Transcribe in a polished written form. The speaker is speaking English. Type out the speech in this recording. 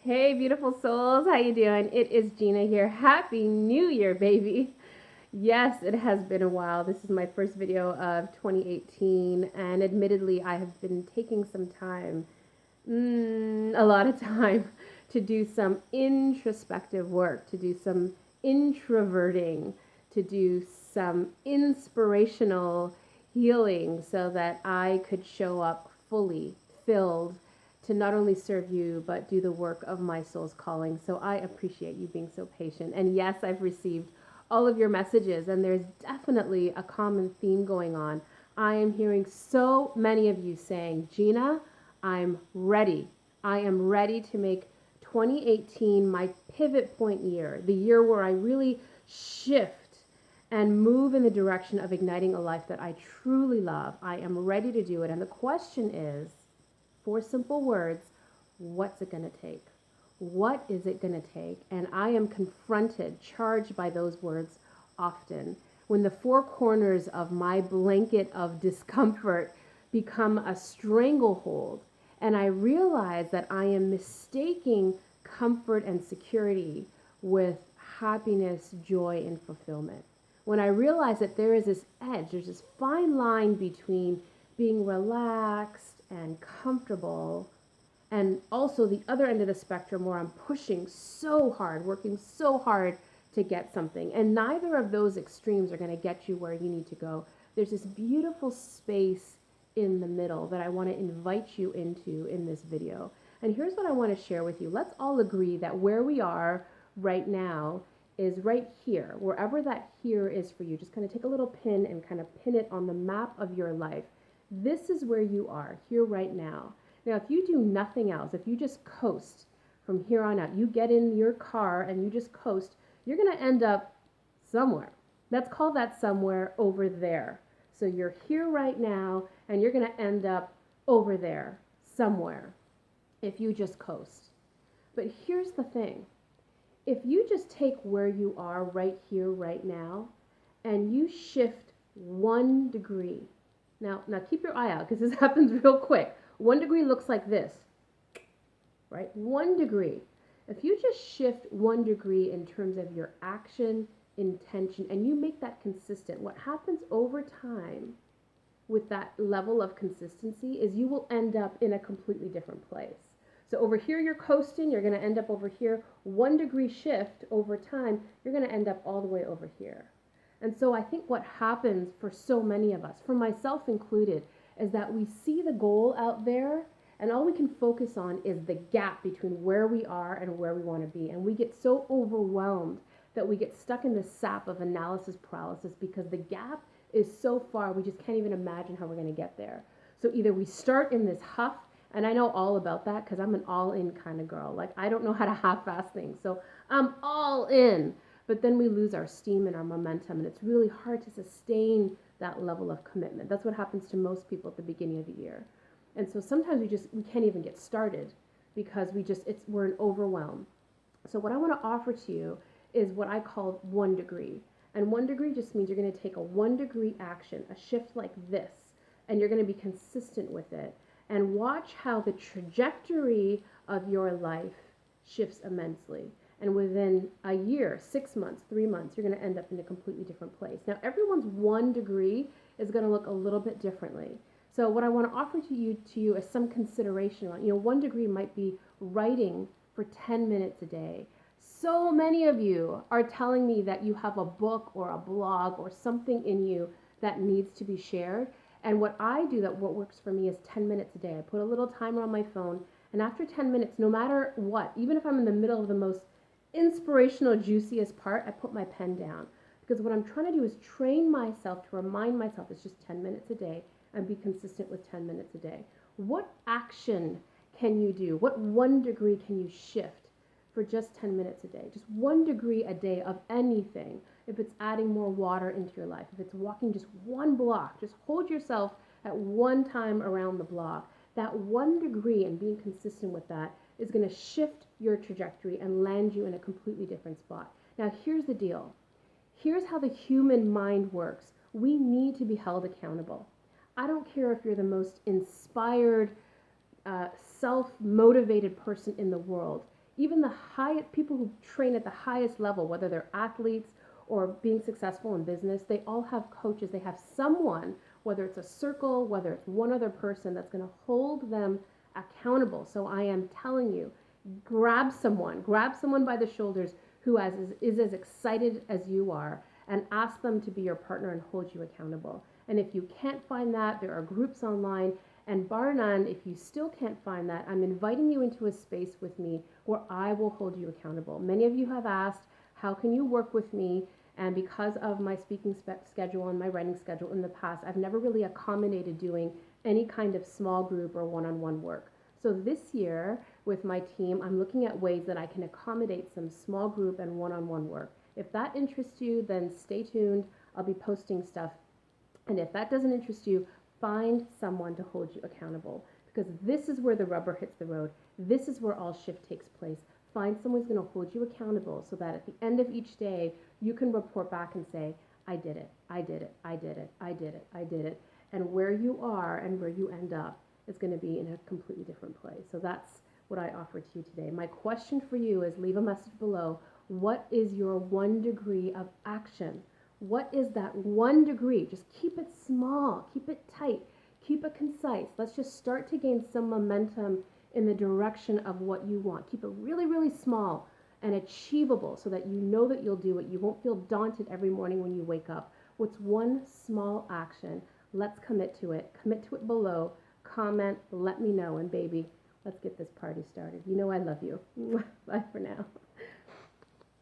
Hey, beautiful souls, how you doing? It is Gina here. Happy New Year, baby. Yes, it has been a while. This is my first video of 2018, and admittedly, I have been taking some time, a lot of time, to do some introspective work, to do some introverting, to do some inspirational healing so that I could show up fully filled to not only serve you, but do the work of my soul's calling. So I appreciate you being so patient. And yes, I've received all of your messages, and there's definitely a common theme going on. I am hearing so many of you saying, Gina, I'm ready. I am ready to make 2018 my pivot point year, the year where I really shift and move in the direction of igniting a life that I truly love. I am ready to do it. And the question is, four simple words, what's it going to take? What is it going to take? And I am confronted, charged by those words often. When the four corners of my blanket of discomfort become a stranglehold, and I realize that I am mistaking comfort and security with happiness, joy, and fulfillment. When I realize that there is this edge, there's this fine line between being relaxed and comfortable, and also the other end of the spectrum where I'm pushing so hard, working so hard to get something. And neither of those extremes are going to get you where you need to go. There's this beautiful space in the middle that I want to invite you into in this video. And here's what I want to share with you. Let's all agree that where we are right now is right here, wherever that here is for you. Just kind of take a little pin and kind of pin it on the map of your life. This is where you are, here right now. Now, if you do nothing else, if you just coast from here on out, you get in your car and you just coast, you're going to end up somewhere. Let's call that somewhere over there. So you're here right now and you're going to end up over there somewhere if you just coast. But here's the thing. If you just take where you are right here, right now, and you shift 1 degree. Now keep your eye out because this happens real quick. 1 degree looks like this, right? 1 degree. If you just shift 1 degree in terms of your action, intention, and you make that consistent, what happens over time with that level of consistency is you will end up in a completely different place. So over here you're coasting, you're going to end up over here. 1 degree shift over time, you're going to end up all the way over here. And so I think what happens for so many of us, for myself included, is that we see the goal out there and all we can focus on is the gap between where we are and where we want to be. And we get so overwhelmed that we get stuck in the sap of analysis paralysis because the gap is so far, we just can't even imagine how we're going to get there. So either we start in this huff, and I know all about that because I'm an all-in kind of girl. Like, I don't know how to half-ass things. So I'm all in. But then we lose our steam and our momentum, and it's really hard to sustain that level of commitment. That's what happens to most people at the beginning of the year. And so sometimes we can't even get started because we're in overwhelm. So what I want to offer to you is what I call 1 degree. And 1 degree just means you're going to take a 1 degree action, a shift like this, and you're going to be consistent with it. And watch how the trajectory of your life shifts immensely. And within a year, 6 months, 3 months, you're going to end up in a completely different place. Now, everyone's 1 degree is going to look a little bit differently. So what I want to offer to you is some consideration on, 1 degree might be writing for 10 minutes a day. So many of you are telling me that you have a book or a blog or something in you that needs to be shared. And what I do what works for me is 10 minutes a day. I put a little timer on my phone, and after 10 minutes, no matter what, even if I'm in the middle of the most inspirational, juiciest part, I put my pen down. Because what I'm trying to do is train myself to remind myself it's just 10 minutes a day and be consistent with 10 minutes a day. What action can you do? What 1 degree can you shift for just 10 minutes a day? Just 1 degree a day of anything. If it's adding more water into your life, if it's walking just 1 block, just hold yourself at one time around the block. That 1 degree and being consistent with that is going to shift your trajectory and land you in a completely different spot. Now, here's the deal. Here's how the human mind works. We need to be held accountable. I don't care if you're the most inspired, self-motivated person in the world. even the highest people who train at the highest level, whether they're athletes or being successful in business, they all have coaches. They have someone, whether it's a circle, whether it's one other person, that's going to hold them accountable. So I am telling you, grab someone by the shoulders who is as excited as you are, and ask them to be your partner and hold you accountable. And if you can't find that, there are groups online. And bar none, if you still can't find that, I'm inviting you into a space with me where I will hold you accountable. Many of you have asked, how can you work with me? And because of my speaking schedule and my writing schedule in the past, I've never really accommodated doing any kind of small group or one-on-one work. So this year with my team, I'm looking at ways that I can accommodate some small group and one-on-one work. If that interests you, then stay tuned. I'll be posting stuff. And if that doesn't interest you, find someone to hold you accountable, because this is where the rubber hits the road. This is where all shift takes place. Find someone who's going to hold you accountable so that at the end of each day, you can report back and say, I did it, I did it, I did it, I did it, I did it. And where you are and where you end up is going to be in a completely different place. So that's what I offer to you today. My question for you is, leave a message below. What is your 1 degree of action? What is that 1 degree? Just keep it small, keep it tight, keep it concise. Let's just start to gain some momentum in the direction of what you want. Keep it really, really small and achievable so that you know that you'll do it. You won't feel daunted every morning when you wake up. What's one small action? Let's commit to it. Commit to it below. Comment, let me know, and baby, let's get this party started. You know I love you. Bye for now.